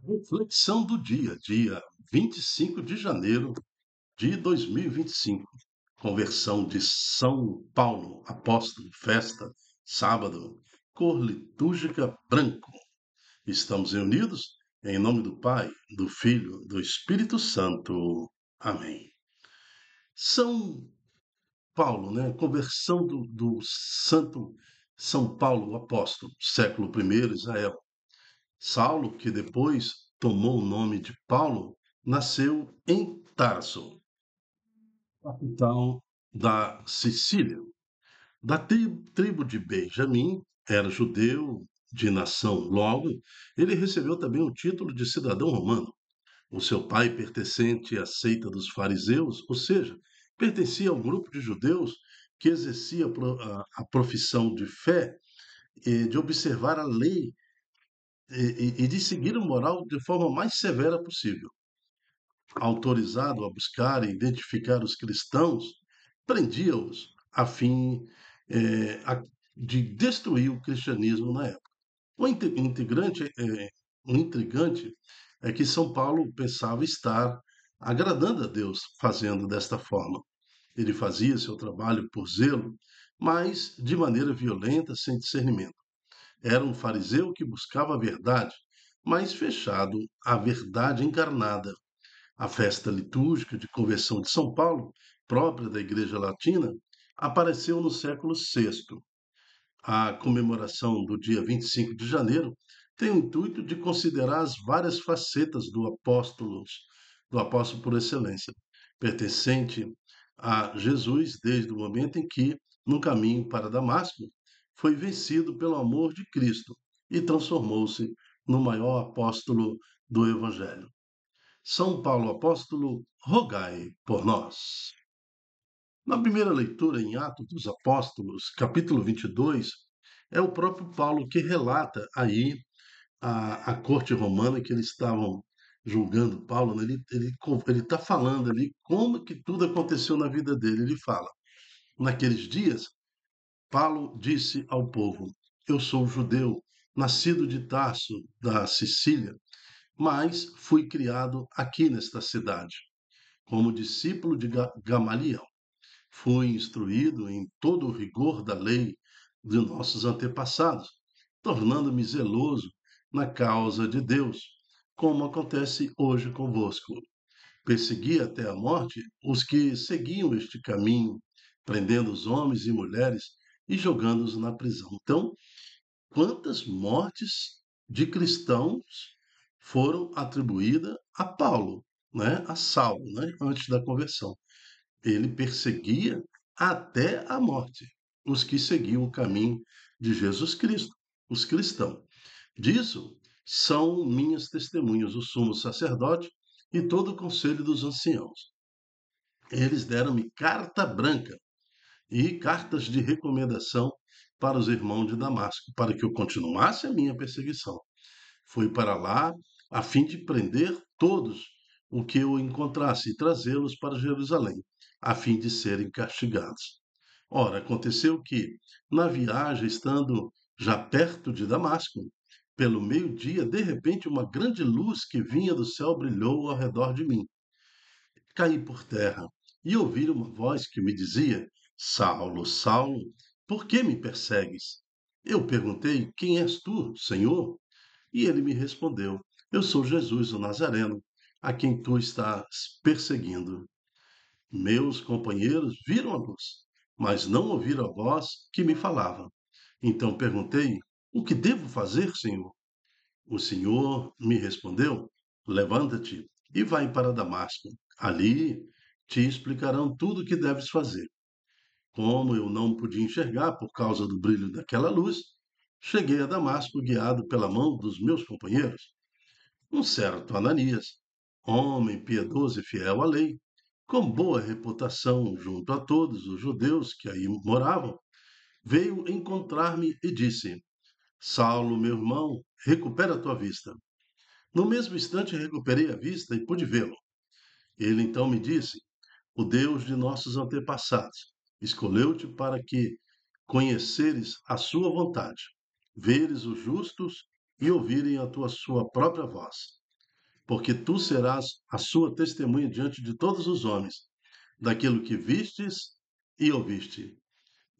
Reflexão do dia 25 de janeiro de 2025. Conversão de São Paulo, apóstolo, festa, sábado, cor litúrgica branco. Estamos reunidos em nome do Pai, do Filho, do Espírito Santo. Amém. São Paulo, né? Conversão do Santo São Paulo, o apóstolo, século I, Israel. Saulo, que depois tomou o nome de Paulo, nasceu em Tarso, capital da Sicília. Da tribo de Benjamim, era judeu de nação. Logo, ele recebeu também o título de cidadão romano. O seu pai, pertencente à seita dos fariseus, ou seja, pertencia ao grupo de judeus que exercia a profissão de fé e de observar a lei e de seguir o moral de forma mais severa possível. Autorizado a buscar e identificar os cristãos, prendia-os a fim de destruir o cristianismo na época. O intrigante é que São Paulo pensava estar agradando a Deus fazendo desta forma. Ele fazia seu trabalho por zelo, mas de maneira violenta, sem discernimento. Era um fariseu que buscava a verdade, mas fechado à verdade encarnada. A festa litúrgica de conversão de São Paulo, própria da Igreja Latina, apareceu no século VI. A comemoração do dia 25 de janeiro tem o intuito de considerar as várias facetas do apóstolo por excelência, pertencente a Jesus desde o momento em que, no caminho para Damasco, foi vencido pelo amor de Cristo e transformou-se no maior apóstolo do Evangelho. São Paulo apóstolo, rogai por nós. Na primeira leitura em Atos dos Apóstolos, capítulo 22, é o próprio Paulo que relata aí a corte romana que eles estavam julgando Paulo, né? Ele está falando ali como que tudo aconteceu na vida dele. Ele fala, naqueles dias, Paulo disse ao povo, eu sou judeu, nascido de Tarso, da Sicília, mas fui criado aqui nesta cidade, como discípulo de Gamaliel. Fui instruído em todo o rigor da lei de nossos antepassados, tornando-me zeloso na causa de Deus, como acontece hoje convosco. Persegui até a morte os que seguiam este caminho, prendendo os homens e mulheres e jogando-os na prisão. Então, quantas mortes de cristãos foram atribuídas a Paulo, né? A Saulo, né? Antes da conversão. Ele perseguia até a morte os que seguiam o caminho de Jesus Cristo, os cristãos. Disso são minhas testemunhas o sumo sacerdote e todo o conselho dos anciãos. Eles deram-me carta branca e cartas de recomendação para os irmãos de Damasco, para que eu continuasse a minha perseguição. Fui para lá a fim de prender todos o que eu encontrasse e trazê-los para Jerusalém, a fim de serem castigados. Ora, aconteceu que, na viagem, estando já perto de Damasco, pelo meio-dia, de repente, uma grande luz que vinha do céu brilhou ao redor de mim. Caí por terra e ouvi uma voz que me dizia: Saulo, Saulo, por que me persegues? Eu perguntei: Quem és tu, Senhor? E ele me respondeu: Eu sou Jesus, o Nazareno, a quem tu estás perseguindo. Meus companheiros viram a luz, mas não ouviram a voz que me falava. Então perguntei: O que devo fazer, Senhor? O Senhor me respondeu: Levanta-te e vai para Damasco. Ali te explicarão tudo o que deves fazer. Como eu não podia enxergar por causa do brilho daquela luz, cheguei a Damasco guiado pela mão dos meus companheiros. Um certo Ananias, homem piedoso e fiel à lei, com boa reputação junto a todos os judeus que aí moravam, veio encontrar-me e disse: Saulo, meu irmão, recupera a tua vista. No mesmo instante recuperei a vista e pude vê-lo. Ele então me disse: O Deus de nossos antepassados escolheu-te para que conheceres a sua vontade, veres os justos e ouvirem a sua própria voz. porque tu serás a sua testemunha diante de todos os homens, daquilo que vistes e ouviste.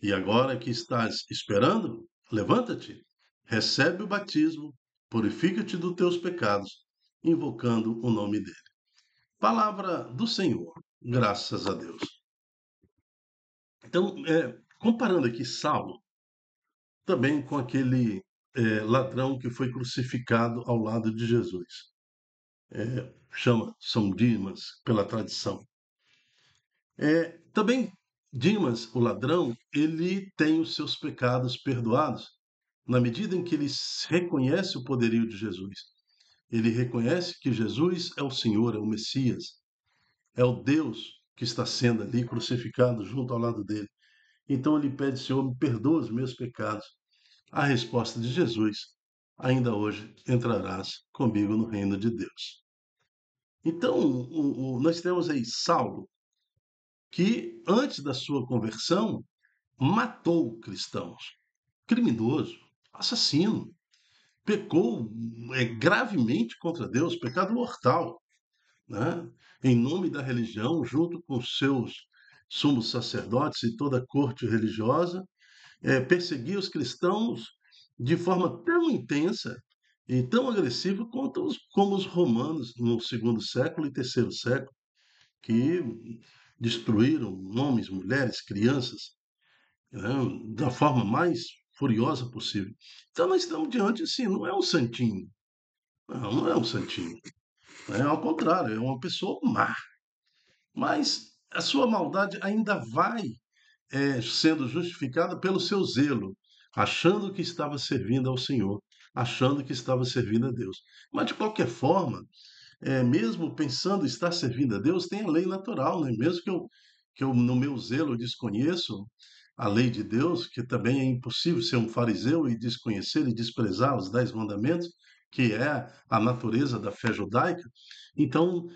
E agora que estás esperando, levanta-te, recebe o batismo, purifica-te dos teus pecados, invocando o nome dele. Palavra do Senhor, graças a Deus. Então, comparando aqui Saulo, também com aquele ladrão que foi crucificado ao lado de Jesus. Chama São Dimas, pela tradição. Também Dimas, o ladrão, ele tem os seus pecados perdoados, na medida em que ele reconhece o poderio de Jesus. Ele reconhece que Jesus é o Senhor, é o Messias, é o Deus que está sendo ali crucificado junto ao lado dele. Então ele pede, Senhor, me perdoa os meus pecados. A resposta de Jesus, ainda hoje entrarás comigo no reino de Deus. Então, nós temos aí Saulo, que antes da sua conversão matou cristãos, criminoso, assassino, pecou gravemente contra Deus, pecado mortal, né? Em nome da religião, junto com seus sumos sacerdotes e toda a corte religiosa, perseguia os cristãos de forma tão intensa e tão agressiva como os romanos no segundo século e terceiro século, que destruíram homens, mulheres, crianças, né, da forma mais furiosa possível. Então nós estamos diante, assim, não é um santinho, não é um santinho, né? Ao contrário, é uma pessoa má, mas a sua maldade ainda vai sendo justificada pelo seu zelo, achando que estava servindo ao Senhor, achando que estava servindo a Deus. Mas, de qualquer forma, mesmo pensando estar servindo a Deus, tem a lei natural, né? Mesmo que eu, no meu zelo, desconheço a lei de Deus, que também é impossível ser um fariseu e desconhecer e desprezar os 10 mandamentos, que é a natureza da fé judaica. Então,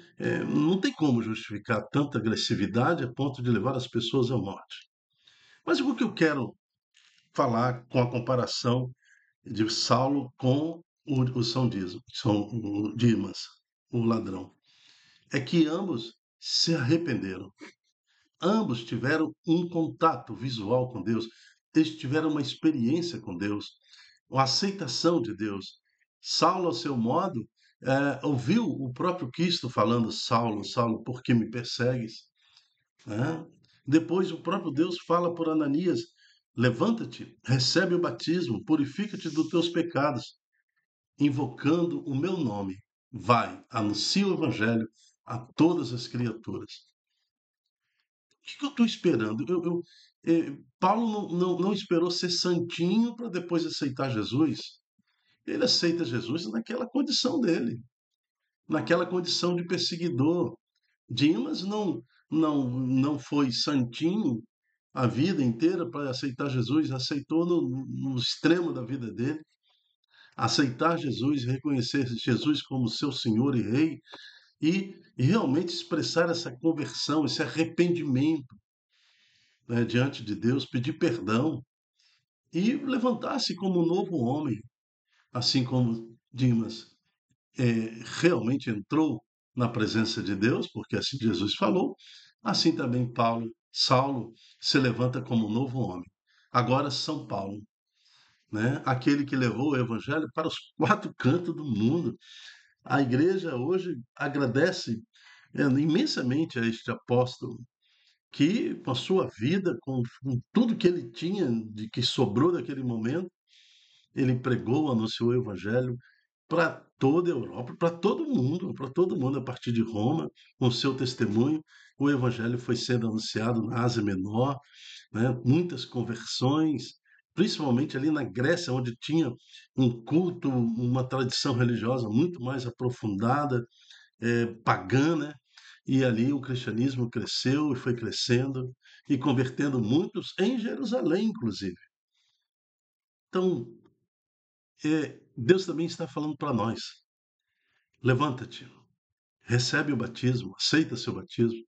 não tem como justificar tanta agressividade a ponto de levar as pessoas à morte. Mas o que eu quero falar com a comparação de Saulo com o São Dimas, o ladrão, é que ambos se arrependeram. Ambos tiveram um contato visual com Deus, eles tiveram uma experiência com Deus, uma aceitação de Deus. Saulo, ao seu modo, ouviu o próprio Cristo falando: Saulo, Saulo, por que me persegues? Né? Depois, o próprio Deus fala por Ananias: levanta-te, recebe o batismo, purifica-te dos teus pecados, invocando o meu nome. Vai, anuncia o evangelho a todas as criaturas. O que eu estou esperando? Paulo não esperou ser santinho para depois aceitar Jesus. Ele aceita Jesus naquela condição dele, naquela condição de perseguidor. Dimas não foi santinho a vida inteira para aceitar Jesus, aceitou no extremo da vida dele. Aceitar Jesus, reconhecer Jesus como seu Senhor e Rei e realmente expressar essa conversão, esse arrependimento, né, diante de Deus, pedir perdão e levantar-se como um novo homem, assim como Dimas realmente entrou na presença de Deus, porque assim Jesus falou, assim também Saulo se levanta como um novo homem. Agora São Paulo, né? Aquele que levou o evangelho para os 4 cantos do mundo. A igreja hoje agradece imensamente a este apóstolo que, com a sua vida, com tudo que ele tinha, de que sobrou daquele momento, ele pregou, anunciou o evangelho para toda a Europa, para todo mundo a partir de Roma, com o seu testemunho. O evangelho foi sendo anunciado na Ásia Menor, né? Muitas conversões, principalmente ali na Grécia, onde tinha um culto, uma tradição religiosa muito mais aprofundada, pagã, né? E ali o cristianismo cresceu e foi crescendo e convertendo muitos em Jerusalém, inclusive. Então, Deus também está falando para nós: levanta-te, recebe o batismo, aceita seu batismo.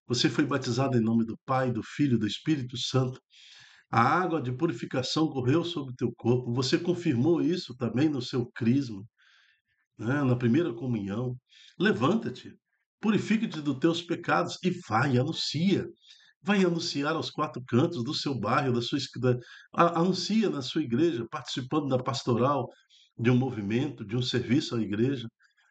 Você foi batizado em nome do Pai, do Filho e do Espírito Santo. A água de purificação correu sobre o teu corpo. Você confirmou isso também no seu crisma. né, na primeira comunhão. Levanta-te, purifica-te dos teus pecados e vai, anuncia. Vai anunciar aos quatro cantos do seu bairro, anuncia na sua igreja, participando da pastoral, de um movimento, de um serviço à igreja.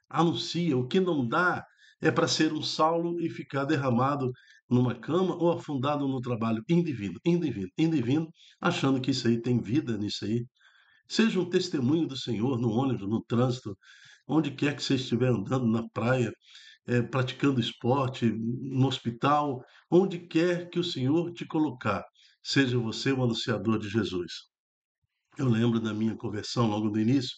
Anuncia. O que não dá é para ser um Saulo e ficar derramado numa cama ou afundado no trabalho indivino, indivino, indivino, achando que isso aí tem vida nisso aí. Seja um testemunho do Senhor no ônibus, no trânsito, onde quer que você estiver andando, na praia, praticando esporte, no hospital, onde quer que o Senhor te colocar, seja você o anunciador de Jesus. Eu lembro da minha conversão logo no início,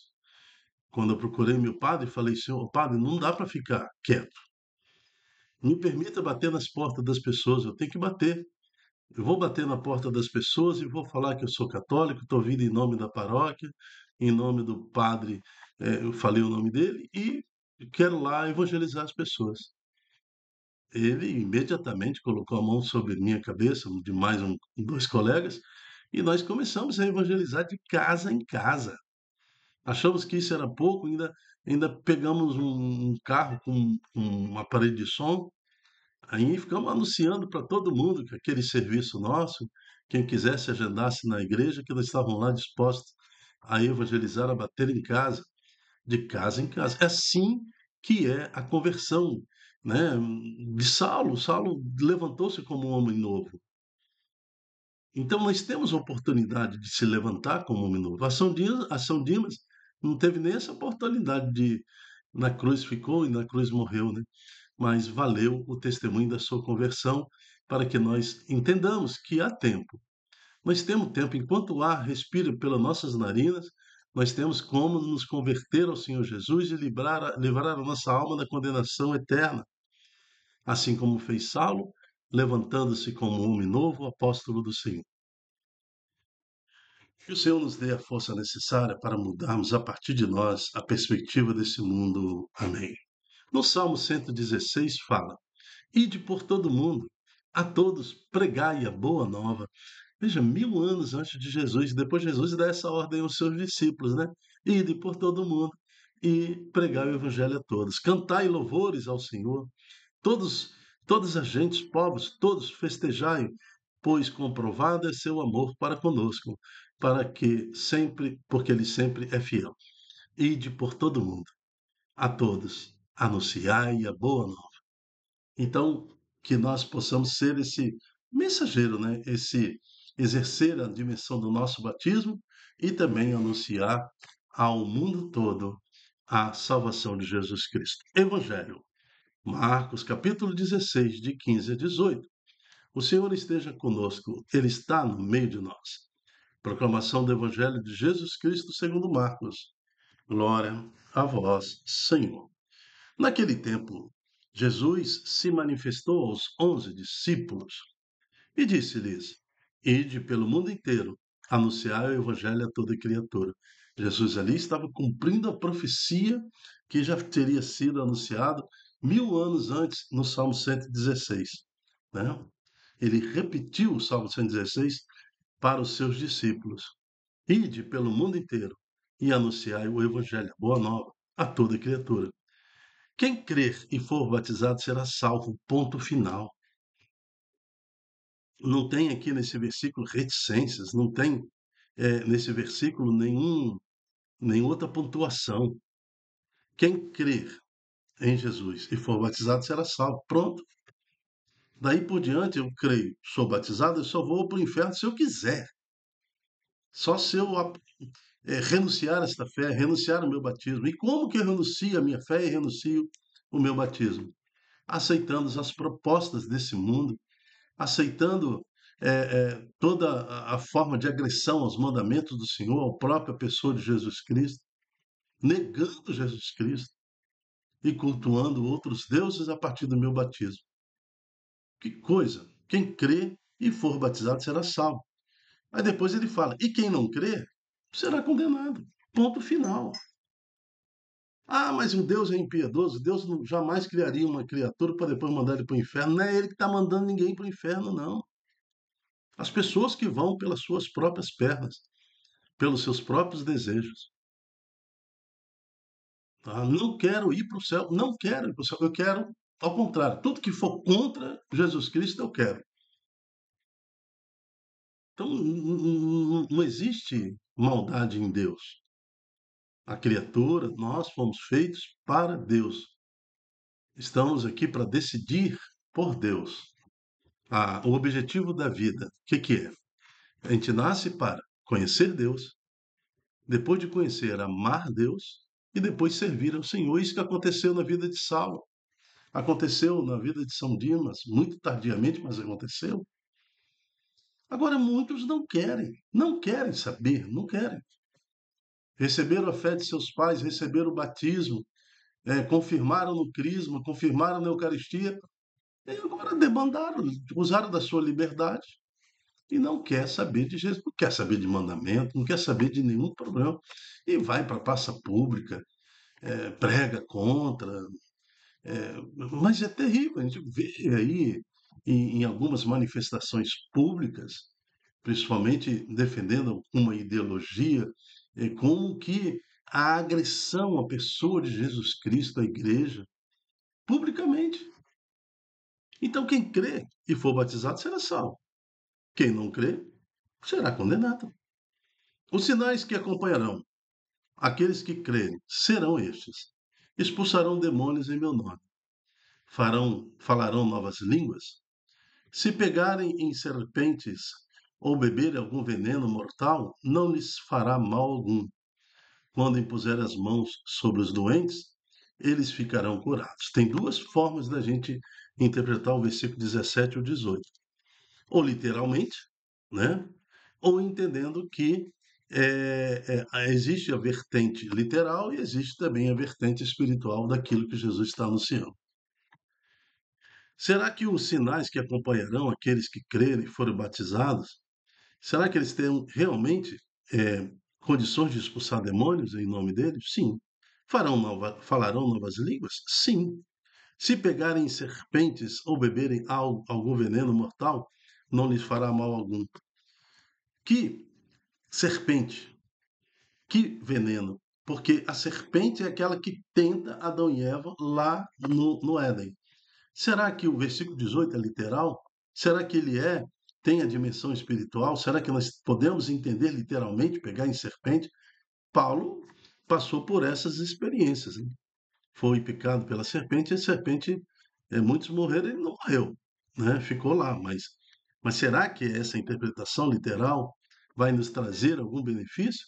quando eu procurei meu padre e falei, Senhor, padre, não dá para ficar quieto. Me permita bater nas portas das pessoas, eu tenho que bater. Eu vou bater na porta das pessoas e vou falar que eu sou católico, estou vindo em nome da paróquia, em nome do padre, eu falei o nome dele, e quero lá evangelizar as pessoas. Ele imediatamente colocou a mão sobre minha cabeça, de mais dois colegas, e nós começamos a evangelizar de casa em casa. Achamos que isso era pouco, ainda pegamos um carro com um aparelho de som. Aí ficamos anunciando para todo mundo que aquele serviço nosso, quem quisesse agendasse na igreja, que nós estávamos lá dispostos a evangelizar, a bater em casa em casa. É assim que é a conversão, né, de Saulo. Saulo levantou-se como um homem novo. Então nós temos a oportunidade de se levantar como um homem novo. A São Dimas não teve nem essa oportunidade de na cruz ficou e na cruz morreu, né? Mas valeu o testemunho da sua conversão para que nós entendamos que há tempo. Nós temos tempo, enquanto o ar respira pelas nossas narinas, nós temos como nos converter ao Senhor Jesus e livrar a nossa alma da condenação eterna, assim como fez Saulo, levantando-se como um homem novo, apóstolo do Senhor. Que o Senhor nos dê a força necessária para mudarmos a partir de nós a perspectiva desse mundo. Amém. No Salmo 116 fala: Ide por todo o mundo, a todos pregai a boa nova. Veja, 1000 anos antes de Jesus, depois Jesus dá essa ordem aos seus discípulos, né? Ide por todo o mundo e pregai o evangelho a todos. Cantai louvores ao Senhor, todos, todas as gentes, povos, todos festejai, pois comprovado é seu amor para conosco, para que sempre, porque ele sempre é fiel. Ide por todo o mundo, a todos, anunciai a boa nova. Então, que nós possamos ser esse mensageiro, né? Esse exercer a dimensão do nosso batismo e também anunciar ao mundo todo a salvação de Jesus Cristo. Evangelho, Marcos, capítulo 16, de 15 a 18. O Senhor esteja conosco, Ele está no meio de nós. Proclamação do Evangelho de Jesus Cristo segundo Marcos. Glória a vós, Senhor. Naquele tempo, Jesus se manifestou aos 11 discípulos e disse-lhes: Ide pelo mundo inteiro, anunciai o evangelho a toda criatura. Jesus ali estava cumprindo a profecia que já teria sido anunciado 1000 anos antes no Salmo 116, né? Ele repetiu o Salmo 116 para os seus discípulos: Ide pelo mundo inteiro e anunciai o evangelho, a boa nova, a toda criatura. Quem crer e for batizado será salvo. Ponto final. Não tem aqui nesse versículo reticências, não tem nesse versículo nenhuma outra pontuação. Quem crer em Jesus e for batizado será salvo. Pronto. Daí por diante eu creio, sou batizado, eu só vou para o inferno se eu quiser. Só se eu renunciar a esta fé, renunciar o meu batismo. E como que eu renuncio a minha fé e renuncio o meu batismo? Aceitando as propostas desse mundo, aceitando toda a forma de agressão aos mandamentos do Senhor, à própria pessoa de Jesus Cristo, negando Jesus Cristo e cultuando outros deuses a partir do meu batismo. Que coisa! Quem crê e for batizado será salvo. Aí depois ele fala: e quem não crê será condenado. Ponto final. Ah, mas o Deus é impiedoso. Deus jamais criaria uma criatura para depois mandar ele para o inferno. Não é ele que está mandando ninguém para o inferno, não. As pessoas que vão pelas suas próprias pernas, pelos seus próprios desejos. tá? Não quero ir para o céu, não quero ir para o céu, eu quero, ao contrário, tudo que for contra Jesus Cristo eu quero. Então não existe maldade em Deus. A criatura, nós fomos feitos para Deus. Estamos aqui para decidir por Deus. O objetivo da vida, o que é? A gente nasce para conhecer Deus, depois de conhecer, amar Deus e depois servir ao Senhor. Isso que aconteceu na vida de Saulo. Aconteceu na vida de São Dimas, muito tardiamente, mas aconteceu. Agora, muitos não querem saber, não querem. Receberam a fé de seus pais, receberam o batismo, confirmaram no crisma, confirmaram na Eucaristia, e agora debandaram, usaram da sua liberdade e não quer saber de Jesus, não quer saber de mandamento, não quer saber de nenhum problema. E vai para a praça pública, prega contra, mas é terrível, a gente vê aí em algumas manifestações públicas, principalmente defendendo uma ideologia, como que a agressão à pessoa de Jesus Cristo, à igreja, publicamente. Então, quem crê e for batizado será salvo. Quem não crê será condenado. Os sinais que acompanharão aqueles que crerem serão estes: expulsarão demônios em meu nome, falarão novas línguas, se pegarem em serpentes ou beberem algum veneno mortal, não lhes fará mal algum. Quando impuser as mãos sobre os doentes, eles ficarão curados. Tem duas formas da gente interpretar o versículo 17 ou 18. Ou literalmente, né? Ou entendendo que existe a vertente literal e existe também a vertente espiritual daquilo que Jesus está anunciando. Será que os sinais que acompanharão aqueles que crerem e forem batizados, será que eles têm realmente eh, condições de expulsar demônios em nome dele? Sim. Falarão novas línguas? Sim. Se pegarem serpentes ou beberem algum veneno mortal, não lhes fará mal algum. Que serpente? Que veneno? Porque a serpente é aquela que tenta Adão e Eva lá no Éden. Será que o versículo 18 é literal? Será que ele tem a dimensão espiritual? Será que nós podemos entender literalmente, pegar em serpente? Paulo passou por essas experiências, né? Foi picado pela serpente e a serpente, muitos morreram, ele não morreu, né? Ficou lá, mas será que essa interpretação literal vai nos trazer algum benefício?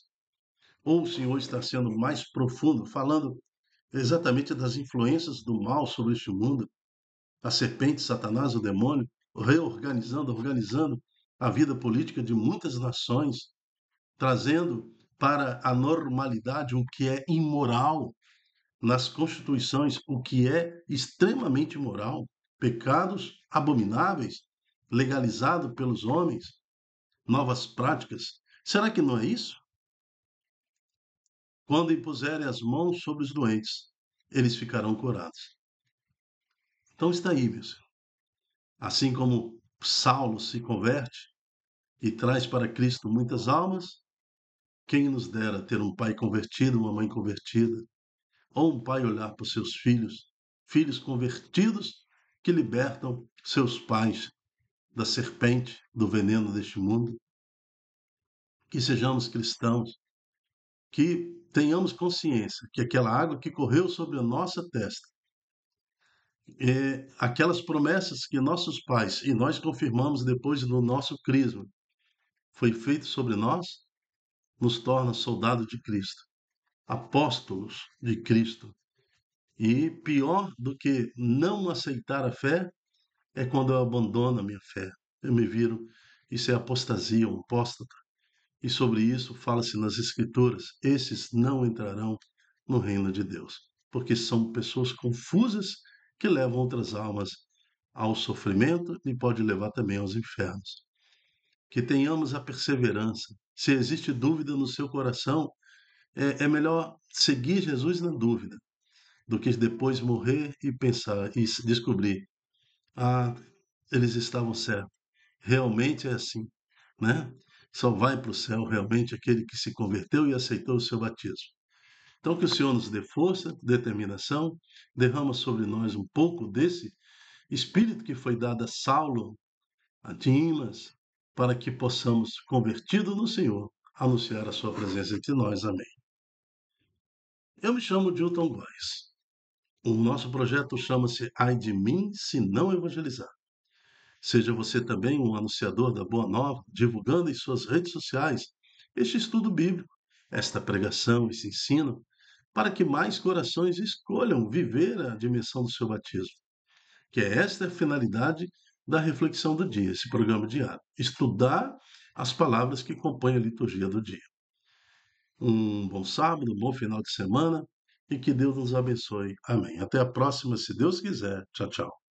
Ou o Senhor está sendo mais profundo, falando exatamente das influências do mal sobre este mundo, a serpente, Satanás, o demônio, organizando a vida política de muitas nações, trazendo para a normalidade o que é imoral nas constituições, o que é extremamente imoral, pecados abomináveis, legalizado pelos homens, novas práticas. Será que não é isso? Quando impuserem as mãos sobre os doentes, eles ficarão curados. Então está aí, meus irmãos. Assim como Saulo se converte e traz para Cristo muitas almas, quem nos dera ter um pai convertido, uma mãe convertida, ou um pai olhar para os seus filhos, filhos convertidos que libertam seus pais da serpente, do veneno deste mundo. Que sejamos cristãos, que tenhamos consciência que aquela água que correu sobre a nossa testa, aquelas promessas que nossos pais e nós confirmamos depois do nosso crisma, foi feito sobre nós, nos torna soldados de Cristo, apóstolos de Cristo. E pior do que não aceitar a fé é quando eu abandono a minha fé. Eu me viro, isso é apostasia, um apóstata. E sobre isso fala-se nas Escrituras: esses não entrarão no reino de Deus, porque são pessoas confusas que levam outras almas ao sofrimento e pode levar também aos infernos. Que tenhamos a perseverança. Se existe dúvida no seu coração, é melhor seguir Jesus na dúvida do que depois morrer e pensar e descobrir: ah, eles estavam certos. Realmente é assim, né? Só vai para o céu realmente aquele que se converteu e aceitou o seu batismo. Então, que o Senhor nos dê força, determinação, derrama sobre nós um pouco desse espírito que foi dado a Saulo, a Dimas, para que possamos, convertido no Senhor, anunciar a sua presença entre nós. Amém. Eu me chamo Dilton Góes. O nosso projeto chama-se Ai de mim se não evangelizar. Seja você também um anunciador da Boa Nova, divulgando em suas redes sociais este estudo bíblico, esta pregação, esse ensino, para que mais corações escolham viver a dimensão do seu batismo. Que é esta a finalidade da reflexão do dia, esse programa diário. Estudar as palavras que compõem a liturgia do dia. Um bom sábado, um bom final de semana e que Deus nos abençoe. Amém. Até a próxima, se Deus quiser. Tchau, tchau.